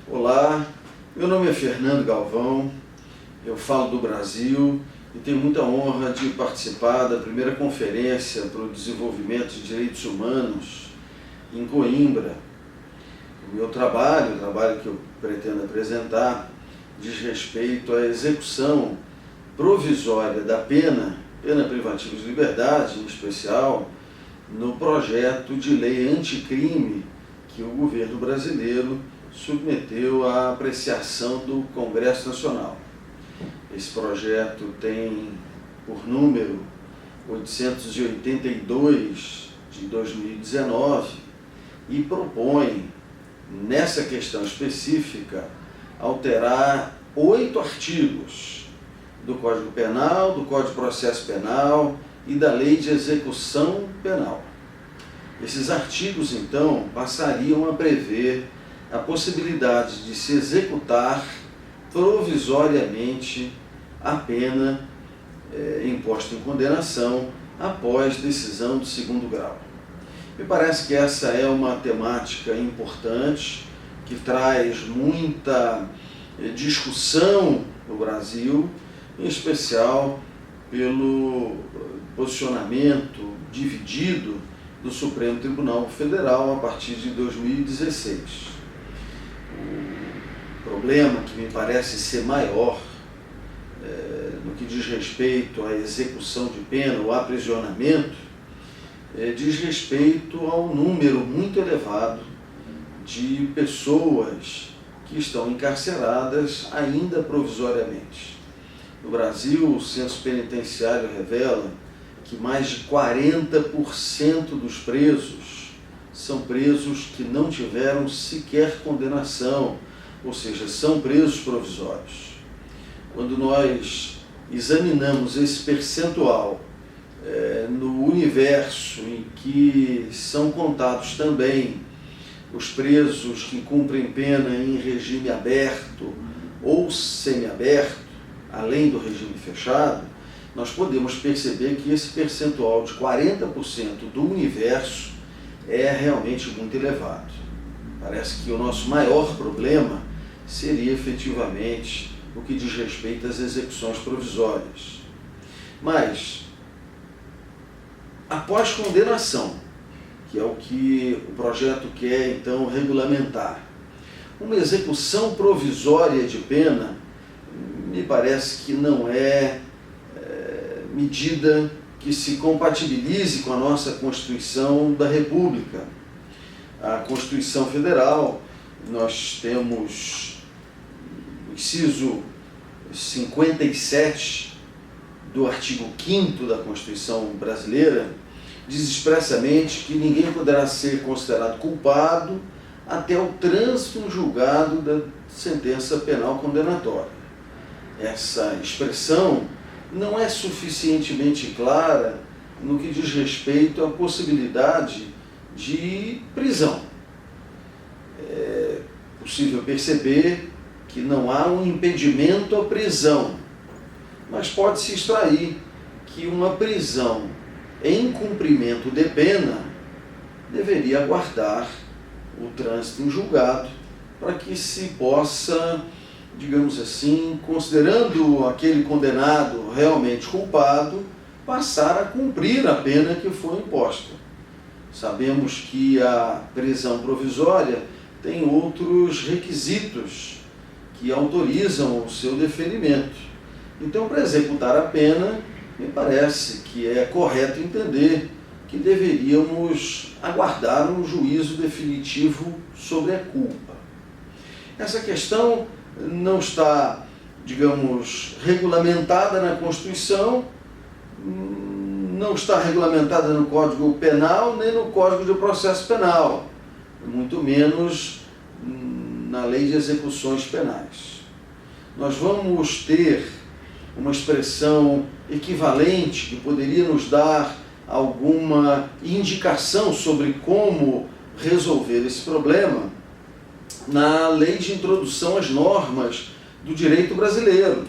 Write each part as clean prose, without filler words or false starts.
Olá, meu nome é Fernando Galvão, eu falo do Brasil e tenho muita honra de participar da primeira conferência para o desenvolvimento de direitos humanos em Coimbra. O meu trabalho, o trabalho que eu pretendo apresentar, diz respeito à execução provisória da pena privativa de liberdade, em especial, no projeto de lei anticrime que o governo brasileiro submeteu à apreciação do Congresso Nacional. Esse projeto tem por número 882 de 2019 e propõe, nessa questão específica, alterar 8 artigos do Código Penal, do Código de Processo Penal e da Lei de Execução Penal. Esses artigos, então, passariam a prever a possibilidade de se executar provisoriamente a pena imposta em condenação após decisão do segundo grau. Me parece que essa é uma temática importante, que traz muita discussão no Brasil, em especial pelo posicionamento dividido do Supremo Tribunal Federal a partir de 2016. O problema que me parece ser maior no que diz respeito à execução de pena, o aprisionamento, diz respeito ao número muito elevado de pessoas que estão encarceradas ainda provisoriamente. No Brasil, o censo penitenciário revela que mais de 40% dos presos são presos que não tiveram sequer condenação, ou seja, são presos provisórios. Quando nós examinamos esse percentual no universo em que são contados também os presos que cumprem pena em regime aberto ou semiaberto, além do regime fechado, nós podemos perceber que esse percentual de 40% do universo é realmente muito elevado. Parece que o nosso maior problema seria efetivamente o que diz respeito às execuções provisórias. Mas, após condenação, que é o que o projeto quer então regulamentar, uma execução provisória de pena me parece que não é medida que se compatibilize com a nossa Constituição da República. A Constituição Federal, nós temos o inciso 57 do artigo 5º da Constituição brasileira, diz expressamente que ninguém poderá ser considerado culpado até o trânsito em julgado da sentença penal condenatória. Essa expressão não é suficientemente clara no que diz respeito à possibilidade de prisão. É possível perceber que não há um impedimento à prisão, mas pode-se extrair que uma prisão em cumprimento de pena deveria aguardar o trânsito em julgado para que se possa, digamos assim, considerando aquele condenado realmente culpado, passar a cumprir a pena que foi imposta. Sabemos que a prisão provisória tem outros requisitos que autorizam o seu deferimento. Então, para executar a pena, me parece que é correto entender que deveríamos aguardar um juízo definitivo sobre a culpa. Essa questão não está, digamos, regulamentada na Constituição, não está regulamentada no Código Penal, nem no Código de Processo Penal, muito menos na Lei de Execuções Penais. Nós vamos ter uma expressão equivalente que poderia nos dar alguma indicação sobre como resolver esse problema na Lei de Introdução às Normas do Direito Brasileiro,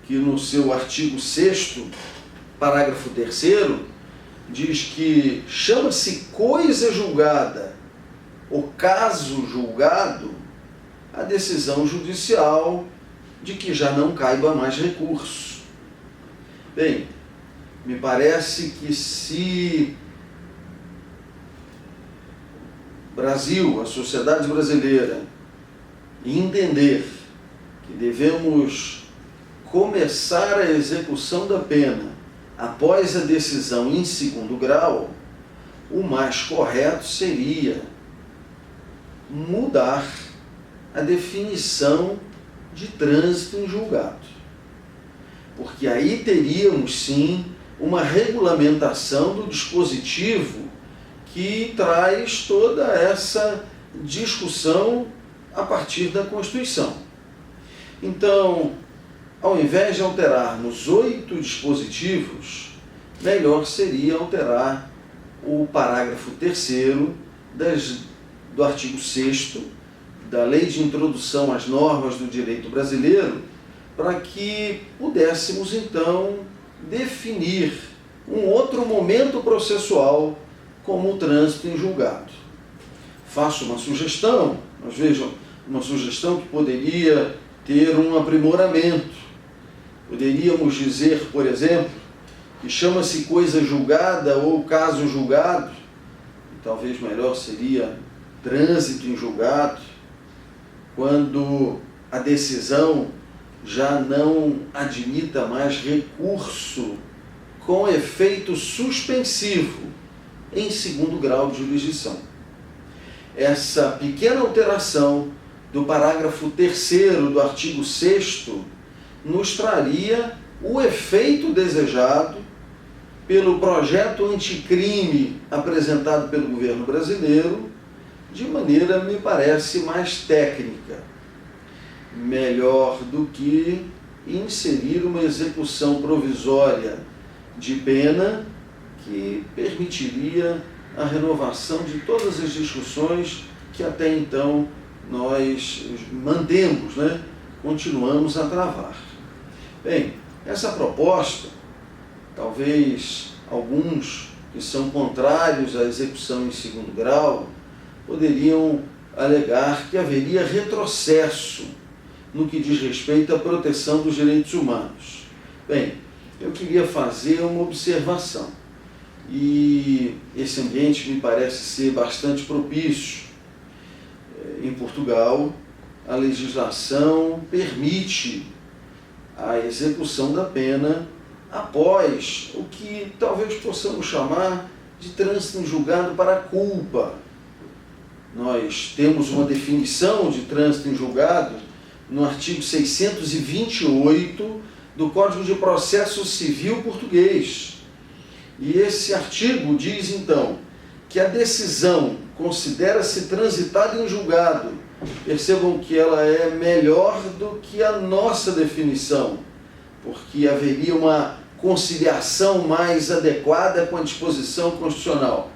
que no seu artigo 6º, parágrafo 3º, diz que chama-se coisa julgada o caso julgado a decisão judicial de que já não caiba mais recurso. Bem, me parece que se Brasil, a sociedade brasileira, entender que devemos começar a execução da pena após a decisão em segundo grau, o mais correto seria mudar a definição de trânsito em julgado. Porque aí teríamos sim uma regulamentação do dispositivo que traz toda essa discussão a partir da Constituição. Então, ao invés de alterarmos 8 dispositivos, melhor seria alterar o parágrafo 3º do artigo 6º da Lei de Introdução às Normas do Direito Brasileiro, para que pudéssemos, então, definir um outro momento processual como o trânsito em julgado. Faço uma sugestão, mas vejam, uma sugestão que poderia ter um aprimoramento. Poderíamos dizer, por exemplo, que chama-se coisa julgada ou caso julgado, e talvez melhor seria trânsito em julgado, quando a decisão já não admita mais recurso com efeito suspensivo em segundo grau de jurisdição. Essa pequena alteração do parágrafo 3º do artigo 6º nos traria o efeito desejado pelo projeto anticrime apresentado pelo governo brasileiro, de maneira, me parece, mais técnica, melhor do que inserir uma execução provisória de pena que permitiria a renovação de todas as discussões que até então nós mantemos, continuamos a travar. Bem, essa proposta, talvez alguns que são contrários à execução em segundo grau, poderiam alegar que haveria retrocesso no que diz respeito à proteção dos direitos humanos. Bem, eu queria fazer uma observação, e esse ambiente me parece ser bastante propício. Em Portugal, a legislação permite a execução da pena após o que talvez possamos chamar de trânsito em julgado para a culpa. Nós temos uma definição de trânsito em julgado no artigo 628 do Código de Processo Civil português. E esse artigo diz, então, que a decisão considera-se transitada em julgado. Percebam que ela é melhor do que a nossa definição, porque haveria uma conciliação mais adequada com a disposição constitucional.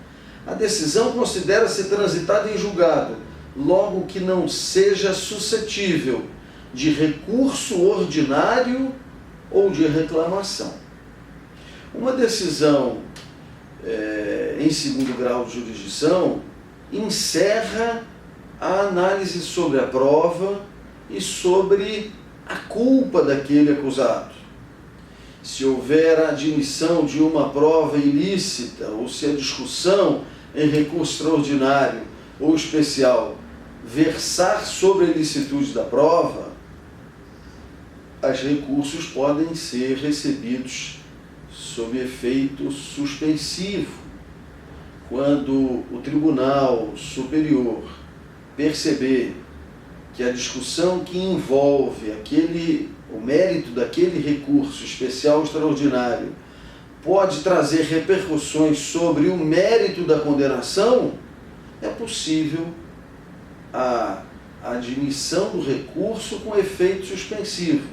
A decisão considera-se transitada em julgado, logo que não seja suscetível de recurso ordinário ou de reclamação. Uma decisão em segundo grau de jurisdição encerra a análise sobre a prova e sobre a culpa daquele acusado. Se houver a admissão de uma prova ilícita, ou se a discussão em recurso extraordinário ou especial versar sobre a ilicitude da prova, os recursos podem ser recebidos sob efeito suspensivo, quando o Tribunal Superior perceber que a discussão que envolve o mérito daquele recurso especial ou extraordinário pode trazer repercussões sobre o mérito da condenação, é possível a admissão do recurso com efeito suspensivo.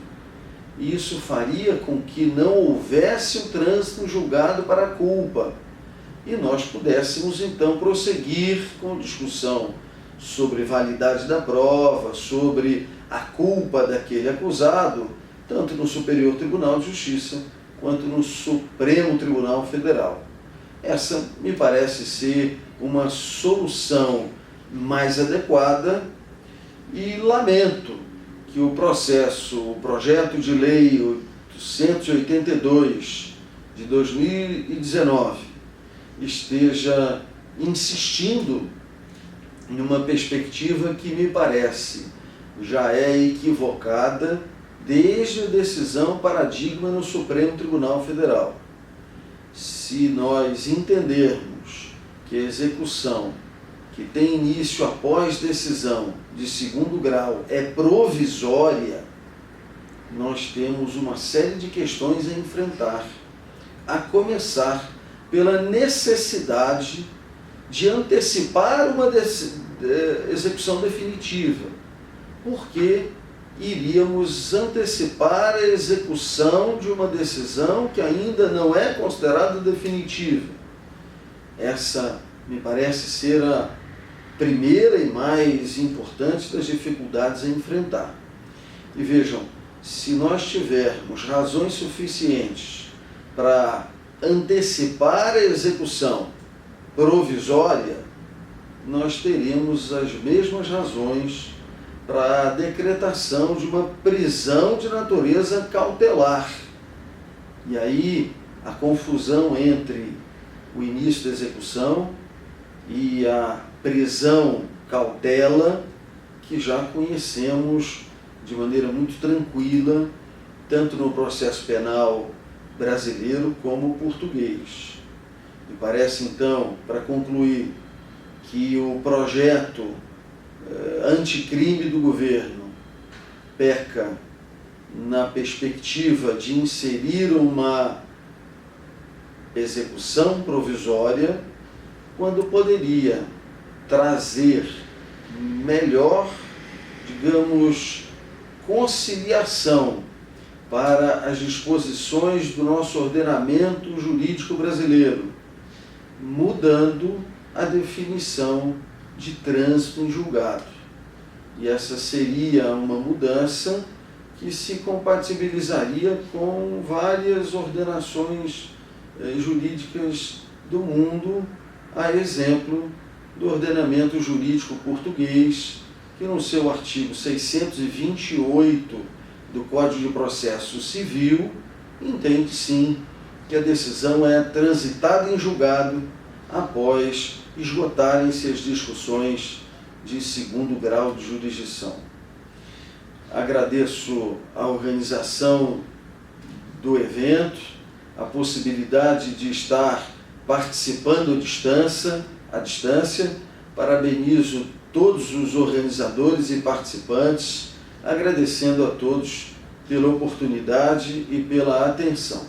Isso faria com que não houvesse o trânsito julgado para a culpa e nós pudéssemos então prosseguir com discussão sobre validade da prova, sobre a culpa daquele acusado, tanto no Superior Tribunal de Justiça quanto no Supremo Tribunal Federal. Essa me parece ser uma solução mais adequada e lamento que o projeto de lei 882 de 2019 esteja insistindo em uma perspectiva que me parece já é equivocada desde a decisão paradigma no Supremo Tribunal Federal. Se nós entendermos que a execução que tem início após decisão de segundo grau é provisória, nós temos uma série de questões a enfrentar, a começar pela necessidade de antecipar uma execução definitiva, porque iríamos antecipar a execução de uma decisão que ainda não é considerada definitiva. Essa me parece ser a primeira e mais importante das dificuldades a enfrentar. E vejam, se nós tivermos razões suficientes para antecipar a execução provisória, nós teremos as mesmas razões para a decretação de uma prisão de natureza cautelar. E aí a confusão entre o início da execução e a prisão cautela, que já conhecemos de maneira muito tranquila, tanto no processo penal brasileiro como português. Me parece, então, para concluir, que o projeto anticrime do governo peca na perspectiva de inserir uma execução provisória, quando poderia trazer melhor, digamos, conciliação para as disposições do nosso ordenamento jurídico brasileiro, mudando a definição de trânsito em julgado. E essa seria uma mudança que se compatibilizaria com várias ordenações jurídicas do mundo, a exemplo do ordenamento jurídico português, que no seu artigo 628 do Código de Processo Civil entende sim que a decisão é transitada em julgado após esgotarem-se as discussões de segundo grau de jurisdição. Agradeço a organização do evento, a possibilidade de estar participando à distância. Parabenizo todos os organizadores e participantes, agradecendo a todos pela oportunidade e pela atenção.